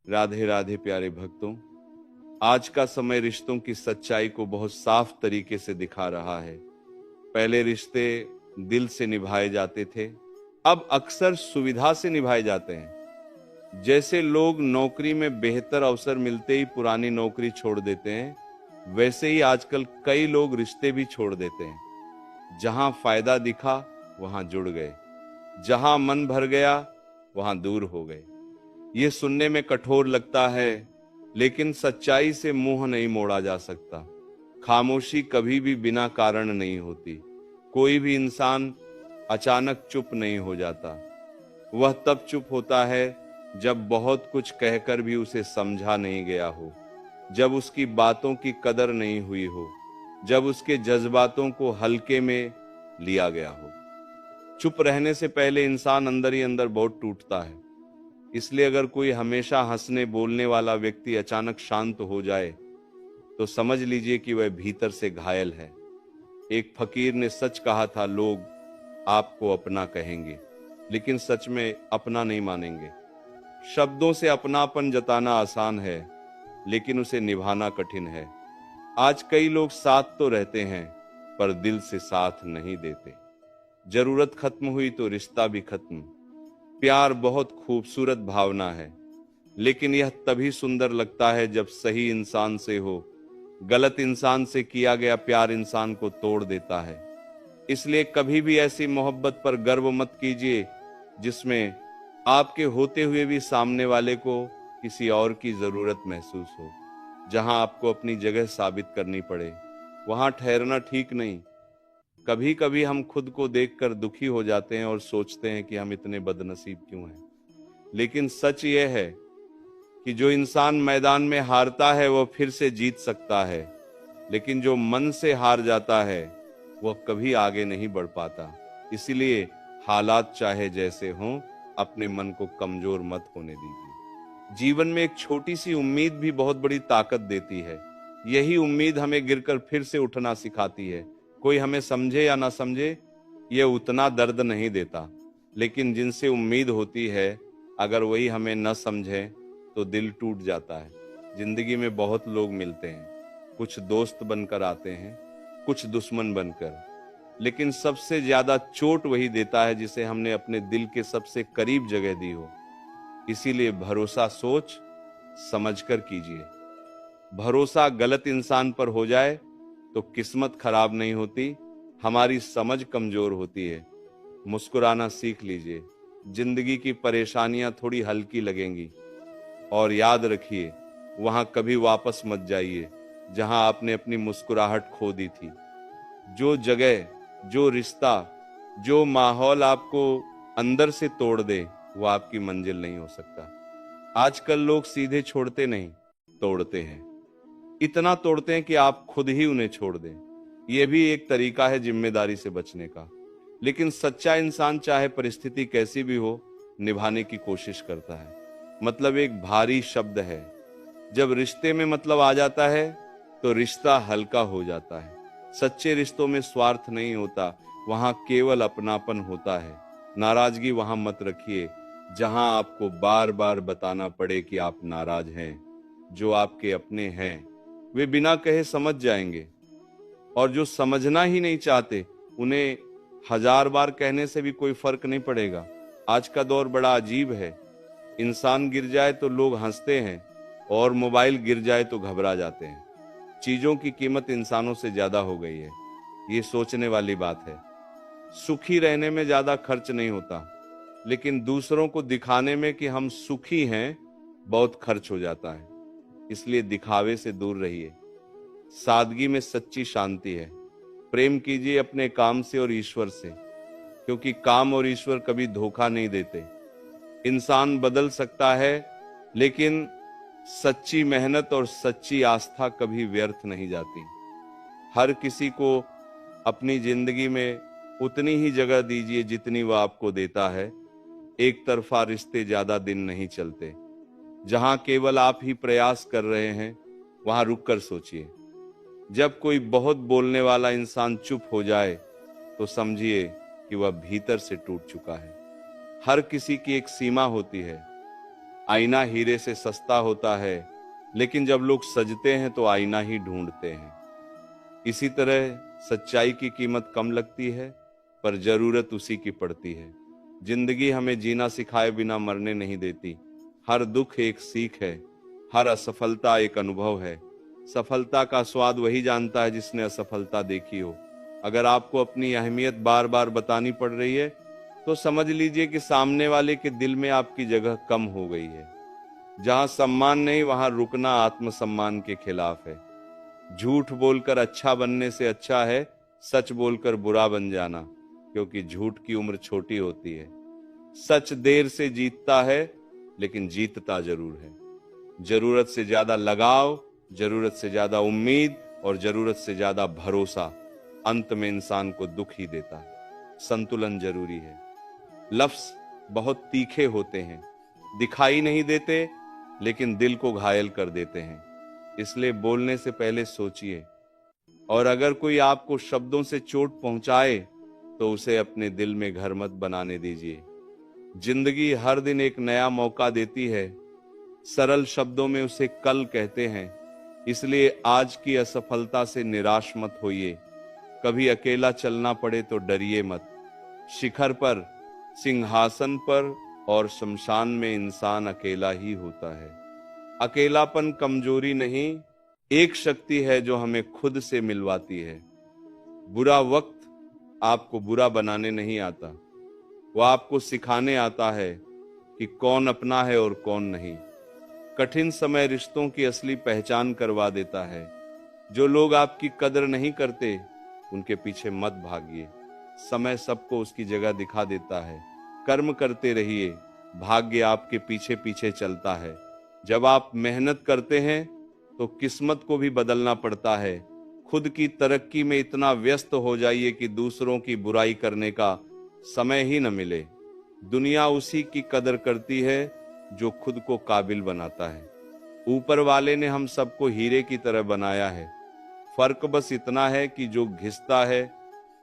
राधे राधे प्यारे भक्तों। आज का समय रिश्तों की सच्चाई को बहुत साफ तरीके से दिखा रहा है। पहले रिश्ते दिल से निभाए जाते थे, अब अक्सर सुविधा से निभाए जाते हैं। जैसे लोग नौकरी में बेहतर अवसर मिलते ही पुरानी नौकरी छोड़ देते हैं, वैसे ही आजकल कई लोग रिश्ते भी छोड़ देते हैं। जहां फायदा दिखा वहां जुड़ गए, जहां मन भर गया वहां दूर हो गए। ये सुनने में कठोर लगता है, लेकिन सच्चाई से मुंह नहीं मोड़ा जा सकता। खामोशी कभी भी बिना कारण नहीं होती। कोई भी इंसान अचानक चुप नहीं हो जाता। वह तब चुप होता है जब बहुत कुछ कहकर भी उसे समझा नहीं गया हो, जब उसकी बातों की कदर नहीं हुई हो, जब उसके जज्बातों को हल्के में लिया गया हो। चुप रहने से पहले इंसान अंदर ही अंदर बहुत टूटता है। इसलिए अगर कोई हमेशा हंसने बोलने वाला व्यक्ति अचानक शांत हो जाए, तो समझ लीजिए कि वह भीतर से घायल है। एक फकीर ने सच कहा था, लोग आपको अपना कहेंगे, लेकिन सच में अपना नहीं मानेंगे। शब्दों से अपनापन जताना आसान है, लेकिन उसे निभाना कठिन है। आज कई लोग साथ तो रहते हैं, पर दिल से साथ नहीं देते। जरूरत खत्म हुई तो रिश्ता भी खत्म। प्यार बहुत खूबसूरत भावना है, लेकिन यह तभी सुंदर लगता है जब सही इंसान से हो। गलत इंसान से किया गया प्यार इंसान को तोड़ देता है। इसलिए कभी भी ऐसी मोहब्बत पर गर्व मत कीजिए जिसमें आपके होते हुए भी सामने वाले को किसी और की जरूरत महसूस हो। जहां आपको अपनी जगह साबित करनी पड़े, वहां ठहरना ठीक नहीं। कभी कभी हम खुद को देखकर दुखी हो जाते हैं और सोचते हैं कि हम इतने बदनसीब क्यों हैं। लेकिन सच यह है कि जो इंसान मैदान में हारता है वह फिर से जीत सकता है, लेकिन जो मन से हार जाता है वह कभी आगे नहीं बढ़ पाता। इसीलिए हालात चाहे जैसे हों, अपने मन को कमजोर मत होने दीजिए। जीवन में एक छोटी सी उम्मीद भी बहुत बड़ी ताकत देती है। यही उम्मीद हमें गिरकर फिर से उठना सिखाती है। कोई हमें समझे या ना समझे, यह उतना दर्द नहीं देता, लेकिन जिनसे उम्मीद होती है, अगर वही हमें न समझे तो दिल टूट जाता है। जिंदगी में बहुत लोग मिलते हैं, कुछ दोस्त बनकर आते हैं, कुछ दुश्मन बनकर, लेकिन सबसे ज्यादा चोट वही देता है जिसे हमने अपने दिल के सबसे करीब जगह दी हो। इसीलिए भरोसा सोच समझकर कीजिए। भरोसा गलत इंसान पर हो जाए तो किस्मत खराब नहीं होती, हमारी समझ कमजोर होती है। मुस्कुराना सीख लीजिए। जिंदगी की परेशानियां थोड़ी हल्की लगेंगी, और याद रखिए, वहां कभी वापस मत जाइए जहां आपने अपनी मुस्कुराहट खो दी थी। जो जगह, जो रिश्ता, जो माहौल आपको अंदर से तोड़ दे, वो आपकी मंजिल नहीं हो सकता। आजकल लोग सीधे छोड़ते नहीं, तोड़ते हैं। इतना तोड़ते हैं कि आप खुद ही उन्हें छोड़ दें। यह भी एक तरीका है जिम्मेदारी से बचने का। लेकिन सच्चा इंसान चाहे परिस्थिति कैसी भी हो, निभाने की कोशिश करता है। मतलब एक भारी शब्द है। जब रिश्ते में मतलब आ जाता है तो रिश्ता हल्का हो जाता है। सच्चे रिश्तों में स्वार्थ नहीं होता, वहां केवल अपनापन होता है। नाराजगी वहां मत रखिए जहां आपको बार बार बताना पड़े कि आप नाराज हैं। जो आपके अपने हैं वे बिना कहे समझ जाएंगे, और जो समझना ही नहीं चाहते उन्हें हजार बार कहने से भी कोई फर्क नहीं पड़ेगा। आज का दौर बड़ा अजीब है। इंसान गिर जाए तो लोग हंसते हैं, और मोबाइल गिर जाए तो घबरा जाते हैं। चीजों की कीमत इंसानों से ज्यादा हो गई है। ये सोचने वाली बात है। सुखी रहने में ज्यादा खर्च नहीं होता, लेकिन दूसरों को दिखाने में कि हम सुखी हैं बहुत खर्च हो जाता है। इसलिए दिखावे से दूर रहिए। सादगी में सच्ची शांति है। प्रेम कीजिए अपने काम से और ईश्वर से, क्योंकि काम और ईश्वर कभी धोखा नहीं देते। इंसान बदल सकता है, लेकिन सच्ची मेहनत और सच्ची आस्था कभी व्यर्थ नहीं जाती। हर किसी को अपनी जिंदगी में उतनी ही जगह दीजिए जितनी वह आपको देता है। एक तरफा रिश्ते ज्यादा दिन नहीं चलते। जहां केवल आप ही प्रयास कर रहे हैं, वहां रुककर सोचिए। जब कोई बहुत बोलने वाला इंसान चुप हो जाए, तो समझिए कि वह भीतर से टूट चुका है। हर किसी की एक सीमा होती है। आईना हीरे से सस्ता होता है, लेकिन जब लोग सजते हैं तो आईना ही ढूंढते हैं। इसी तरह सच्चाई की कीमत कम लगती है, पर जरूरत उसी की पड़ती है। जिंदगी हमें जीना सिखाए बिना मरने नहीं देती। हर दुख एक सीख है, हर असफलता एक अनुभव है। सफलता का स्वाद वही जानता है जिसने असफलता देखी हो। अगर आपको अपनी अहमियत बार बार बतानी पड़ रही है, तो समझ लीजिए कि सामने वाले के दिल में आपकी जगह कम हो गई है। जहां सम्मान नहीं, वहां रुकना आत्मसम्मान के खिलाफ है। झूठ बोलकर अच्छा बनने से अच्छा है सच बोलकर बुरा बन जाना, क्योंकि झूठ की उम्र छोटी होती है। सच देर से जीतता है, लेकिन जीतता जरूर है। जरूरत से ज्यादा लगाव, जरूरत से ज्यादा उम्मीद और जरूरत से ज्यादा भरोसा अंत में इंसान को दुख ही देता है। संतुलन जरूरी है। लफ्ज बहुत तीखे होते हैं, दिखाई नहीं देते, लेकिन दिल को घायल कर देते हैं। इसलिए बोलने से पहले सोचिए, और अगर कोई आपको शब्दों से चोट पहुंचाए तो उसे अपने दिल में घर मत बनाने दीजिए। जिंदगी हर दिन एक नया मौका देती है। सरल शब्दों में उसे कल कहते हैं। इसलिए आज की असफलता से निराश मत होइए। कभी अकेला चलना पड़े तो डरिए मत। शिखर पर, सिंहासन पर और शमशान में इंसान अकेला ही होता है। अकेलापन कमजोरी नहीं, एक शक्ति है जो हमें खुद से मिलवाती है। बुरा वक्त आपको बुरा बनाने नहीं आता, वो आपको सिखाने आता है कि कौन अपना है और कौन नहीं। कठिन समय रिश्तों की असली पहचान करवा देता है। जो लोग आपकी कदर नहीं करते, उनके पीछे मत भागिए। समय सबको उसकी जगह दिखा देता है। कर्म करते रहिए, भाग्य आपके पीछे पीछे चलता है। जब आप मेहनत करते हैं तो किस्मत को भी बदलना पड़ता है। खुद की तरक्की में इतना व्यस्त हो जाइए कि दूसरों की बुराई करने का समय ही न मिले। दुनिया उसी की कदर करती है जो खुद को काबिल बनाता है। ऊपर वाले ने हम सबको हीरे की तरह बनाया है। फर्क बस इतना है कि जो घिसता है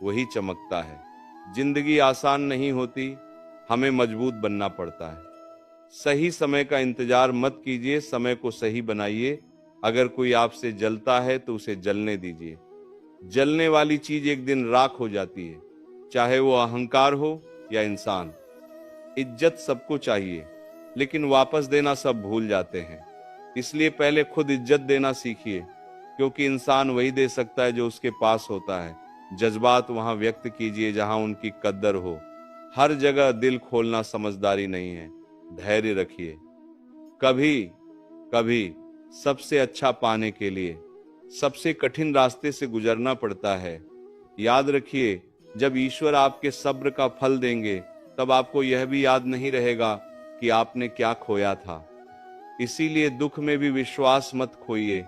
वही चमकता है। जिंदगी आसान नहीं होती, हमें मजबूत बनना पड़ता है। सही समय का इंतजार मत कीजिए, समय को सही बनाइए। अगर कोई आपसे जलता है तो उसे जलने दीजिए। जलने वाली चीज एक दिन राख हो जाती है, चाहे वो अहंकार हो या इंसान। इज्जत सबको चाहिए, लेकिन वापस देना सब भूल जाते हैं। इसलिए पहले खुद इज्जत देना सीखिए, क्योंकि इंसान वही दे सकता है जो उसके पास होता है। जज्बात वहां व्यक्त कीजिए जहां उनकी कद्र हो। हर जगह दिल खोलना समझदारी नहीं है। धैर्य रखिए। कभी कभी सबसे अच्छा पाने के लिए सबसे कठिन रास्ते से गुजरना पड़ता है। याद रखिए, जब ईश्वर आपके सब्र का फल देंगे, तब आपको यह भी याद नहीं रहेगा कि आपने क्या खोया था। इसीलिए दुख में भी विश्वास मत खोइए।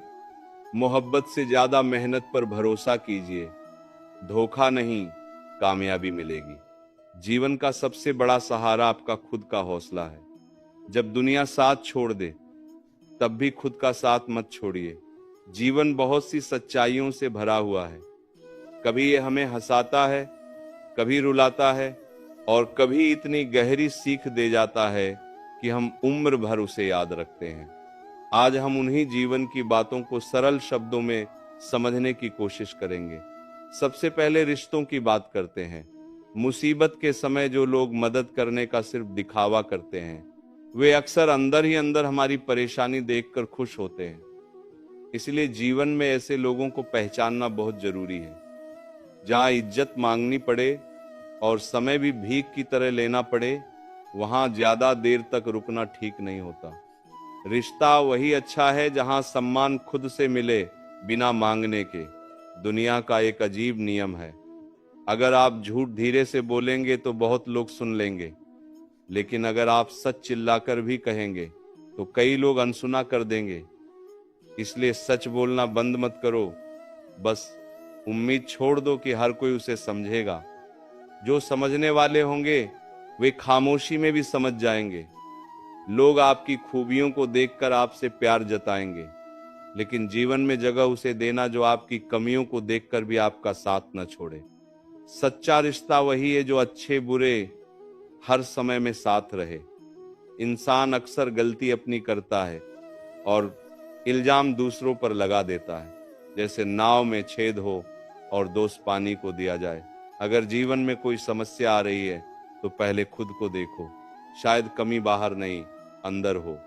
मोहब्बत से ज्यादा मेहनत पर भरोसा कीजिए। धोखा नहीं, कामयाबी मिलेगी। जीवन का सबसे बड़ा सहारा आपका खुद का हौसला है। जब दुनिया साथ छोड़ दे, तब भी खुद का साथ मत छोड़िए। जीवन बहुत सी सच्चाइयों से भरा हुआ है। कभी ये हमें हंसाता है, कभी रुलाता है, और कभी इतनी गहरी सीख दे जाता है कि हम उम्र भर उसे याद रखते हैं। आज हम उन्हीं जीवन की बातों को सरल शब्दों में समझने की कोशिश करेंगे। सबसे पहले रिश्तों की बात करते हैं। मुसीबत के समय जो लोग मदद करने का सिर्फ दिखावा करते हैं, वे अक्सर अंदर ही अंदर हमारी परेशानी देखकर खुश होते हैं। इसलिए जीवन में ऐसे लोगों को पहचानना बहुत जरूरी है। जहां इज्जत मांगनी पड़े और समय भी भीख की तरह लेना पड़े, वहां ज्यादा देर तक रुकना ठीक नहीं होता। रिश्ता वही अच्छा है जहां सम्मान खुद से मिले, बिना मांगने के। दुनिया का एक अजीब नियम है, अगर आप झूठ धीरे से बोलेंगे तो बहुत लोग सुन लेंगे, लेकिन अगर आप सच चिल्लाकर भी कहेंगे तो कई लोग अनसुना कर देंगे। इसलिए सच बोलना बंद मत करो, बस उम्मीद छोड़ दो कि हर कोई उसे समझेगा। जो समझने वाले होंगे वे खामोशी में भी समझ जाएंगे। लोग आपकी खूबियों को देखकर आपसे प्यार जताएंगे, लेकिन जीवन में जगह उसे देना जो आपकी कमियों को देखकर भी आपका साथ न छोड़े। सच्चा रिश्ता वही है जो अच्छे बुरे हर समय में साथ रहे। इंसान अक्सर गलती अपनी करता है और इल्जाम दूसरों पर लगा देता है, जैसे नाव में छेद हो और दोष पानी को दिया जाए। अगर जीवन में कोई समस्या आ रही है तो पहले खुद को देखो, शायद कमी बाहर नहीं अंदर हो।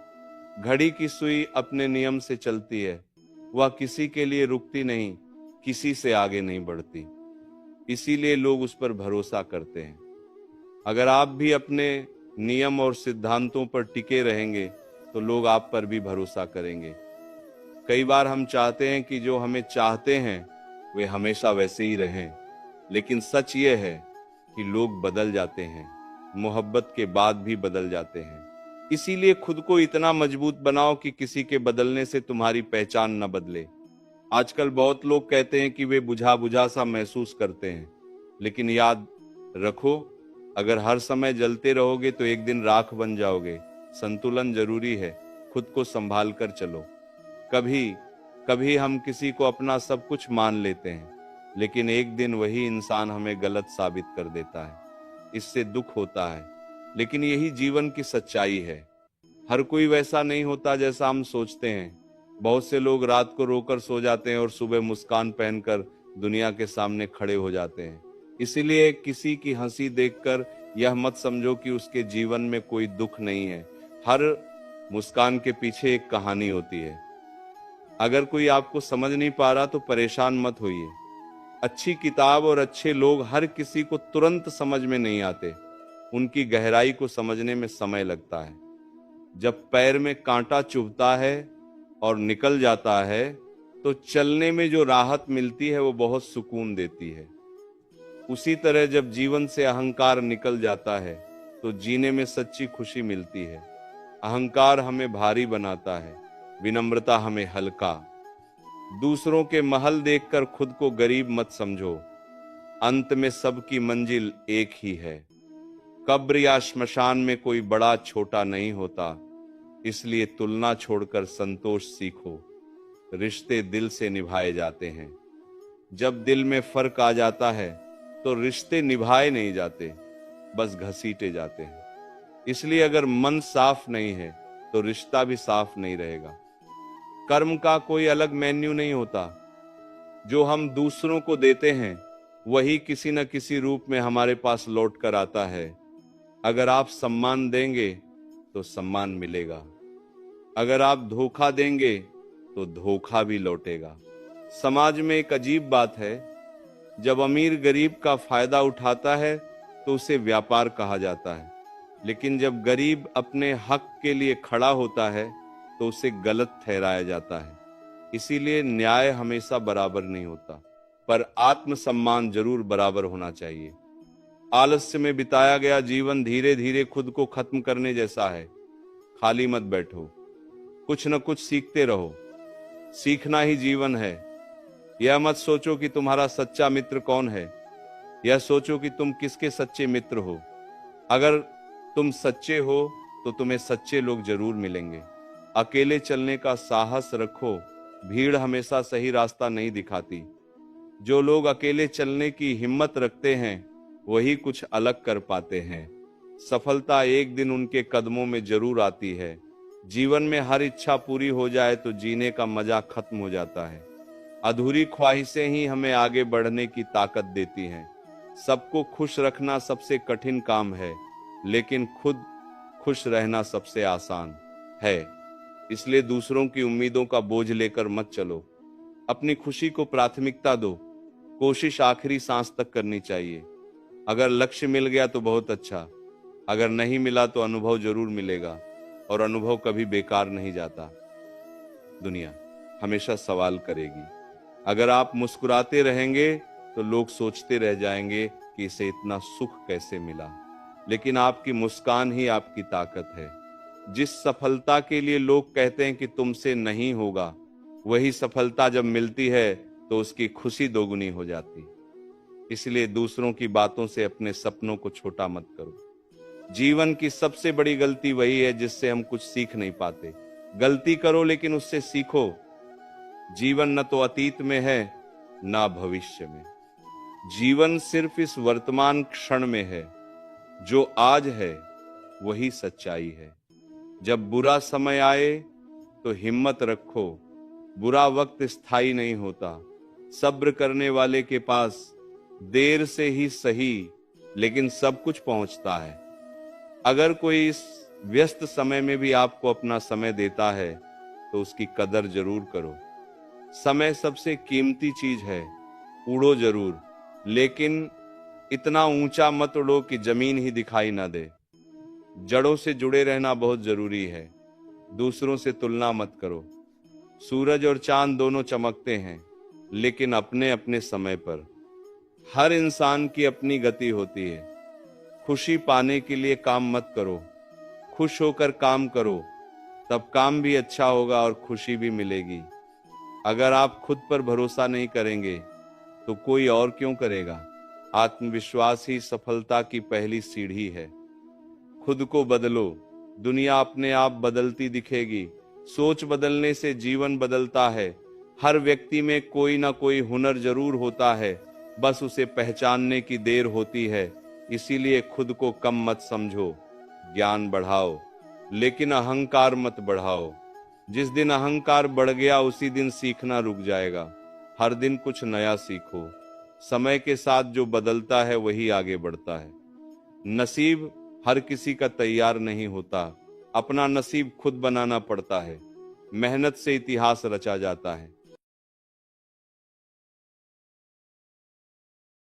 घड़ी की सुई अपने नियम से चलती है, वह किसी के लिए रुकती नहीं, किसी से आगे नहीं बढ़ती, इसीलिए लोग उस पर भरोसा करते हैं। अगर आप भी अपने नियम और सिद्धांतों पर टिके रहेंगे तो लोग आप पर भी भरोसा करेंगे। कई बार हम चाहते हैं कि जो हमें चाहते हैं वे हमेशा वैसे ही रहें, लेकिन सच ये है कि लोग बदल जाते हैं, मोहब्बत के बाद भी बदल जाते हैं। इसीलिए खुद को इतना मजबूत बनाओ कि किसी के बदलने से तुम्हारी पहचान न बदले। आजकल बहुत लोग कहते हैं कि वे बुझा बुझा सा महसूस करते हैं, लेकिन याद रखो, अगर हर समय जलते रहोगे तो एक दिन राख बन जाओगे। संतुलन जरूरी है, खुद को संभाल कर चलो। कभी कभी हम किसी को अपना सब कुछ मान लेते हैं, लेकिन एक दिन वही इंसान हमें गलत साबित कर देता है। इससे दुख होता है, लेकिन यही जीवन की सच्चाई है। हर कोई वैसा नहीं होता जैसा हम सोचते हैं। बहुत से लोग रात को रोकर सो जाते हैं और सुबह मुस्कान पहनकर दुनिया के सामने खड़े हो जाते हैं। इसीलिए किसी की हंसी देखकर यह मत समझो कि उसके जीवन में कोई दुख नहीं है। हर मुस्कान के पीछे एक कहानी होती है। अगर कोई आपको समझ नहीं पा रहा तो परेशान मत होइए। अच्छी किताब और अच्छे लोग हर किसी को तुरंत समझ में नहीं आते, उनकी गहराई को समझने में समय लगता है। जब पैर में कांटा चुभता है और निकल जाता है तो चलने में जो राहत मिलती है वो बहुत सुकून देती है। उसी तरह जब जीवन से अहंकार निकल जाता है तो जीने में सच्ची खुशी मिलती है। अहंकार हमें भारी बनाता है, विनम्रता हमें हल्का। दूसरों के महल देखकर खुद को गरीब मत समझो, अंत में सबकी मंजिल एक ही है। कब्र या श्मशान में कोई बड़ा छोटा नहीं होता, इसलिए तुलना छोड़कर संतोष सीखो। रिश्ते दिल से निभाए जाते हैं। जब दिल में फर्क आ जाता है तो रिश्ते निभाए नहीं जाते, बस घसीटे जाते हैं। इसलिए अगर मन साफ नहीं है तो रिश्ता भी साफ नहीं रहेगा। कर्म का कोई अलग मेन्यू नहीं होता। जो हम दूसरों को देते हैं वही किसी न किसी रूप में हमारे पास लौट कर आता है। अगर आप सम्मान देंगे तो सम्मान मिलेगा, अगर आप धोखा देंगे तो धोखा भी लौटेगा। समाज में एक अजीब बात है, जब अमीर गरीब का फायदा उठाता है तो उसे व्यापार कहा जाता है, लेकिन जब गरीब अपने हक के लिए खड़ा होता है तो उसे गलत ठहराया जाता है। इसीलिए न्याय हमेशा बराबर नहीं होता, पर आत्मसम्मान जरूर बराबर होना चाहिए। आलस्य में बिताया गया जीवन धीरे धीरे खुद को खत्म करने जैसा है। खाली मत बैठो, कुछ न कुछ सीखते रहो। सीखना ही जीवन है। यह मत सोचो कि तुम्हारा सच्चा मित्र कौन है, यह सोचो कि तुम किसके सच्चे मित्र हो। अगर तुम सच्चे हो तो तुम्हें सच्चे लोग जरूर मिलेंगे। अकेले चलने का साहस रखो, भीड़ हमेशा सही रास्ता नहीं दिखाती। जो लोग अकेले चलने की हिम्मत रखते हैं वही कुछ अलग कर पाते हैं। सफलता एक दिन उनके कदमों में जरूर आती है। जीवन में हर इच्छा पूरी हो जाए तो जीने का मजा खत्म हो जाता है। अधूरी ख्वाहिशें ही हमें आगे बढ़ने की ताकत देती हैं। सबको खुश रखना सबसे कठिन काम है, लेकिन खुद खुश रहना सबसे आसान है। इसलिए दूसरों की उम्मीदों का बोझ लेकर मत चलो, अपनी खुशी को प्राथमिकता दो। कोशिश आखिरी सांस तक करनी चाहिए। अगर लक्ष्य मिल गया तो बहुत अच्छा, अगर नहीं मिला तो अनुभव जरूर मिलेगा, और अनुभव कभी बेकार नहीं जाता। दुनिया हमेशा सवाल करेगी। अगर आप मुस्कुराते रहेंगे तो लोग सोचते रह जाएंगे कि इसे इतना सुख कैसे मिला, लेकिन आपकी मुस्कान ही आपकी ताकत है। जिस सफलता के लिए लोग कहते हैं कि तुमसे नहीं होगा, वही सफलता जब मिलती है तो उसकी खुशी दोगुनी हो जाती। इसलिए दूसरों की बातों से अपने सपनों को छोटा मत करो। जीवन की सबसे बड़ी गलती वही है जिससे हम कुछ सीख नहीं पाते। गलती करो लेकिन उससे सीखो। जीवन न तो अतीत में है ना भविष्य में, जीवन सिर्फ इस वर्तमान क्षण में है। जो आज है वही सच्चाई है। जब बुरा समय आए तो हिम्मत रखो, बुरा वक्त स्थायी नहीं होता। सब्र करने वाले के पास देर से ही सही लेकिन सब कुछ पहुंचता है। अगर कोई इस व्यस्त समय में भी आपको अपना समय देता है तो उसकी कदर जरूर करो। समय सबसे कीमती चीज है। उड़ो जरूर, लेकिन इतना ऊंचा मत उड़ो कि जमीन ही दिखाई ना दे। जड़ों से जुड़े रहना बहुत जरूरी है। दूसरों से तुलना मत करो। सूरज और चांद दोनों चमकते हैं, लेकिन अपने अपने समय पर। हर इंसान की अपनी गति होती है। खुशी पाने के लिए काम मत करो, खुश होकर काम करो, तब काम भी अच्छा होगा और खुशी भी मिलेगी। अगर आप खुद पर भरोसा नहीं करेंगे तो कोई और क्यों करेगा। आत्मविश्वास ही सफलता की पहली सीढ़ी है। खुद को बदलो, दुनिया अपने आप बदलती दिखेगी। सोच बदलने से जीवन बदलता है। हर व्यक्ति में कोई ना कोई हुनर जरूर होता है, बस उसे पहचानने की देर होती है। इसीलिए खुद को कम मत समझो, ज्ञान बढ़ाओ, लेकिन अहंकार मत बढ़ाओ। जिस दिन अहंकार बढ़ गया उसी दिन सीखना रुक जाएगा। हर दिन कुछ नया सीखो। समय के साथ जो बदलता है वही आगे बढ़ता है। नसीब हर किसी का तैयार नहीं होता, अपना नसीब खुद बनाना पड़ता है। मेहनत से इतिहास रचा जाता है।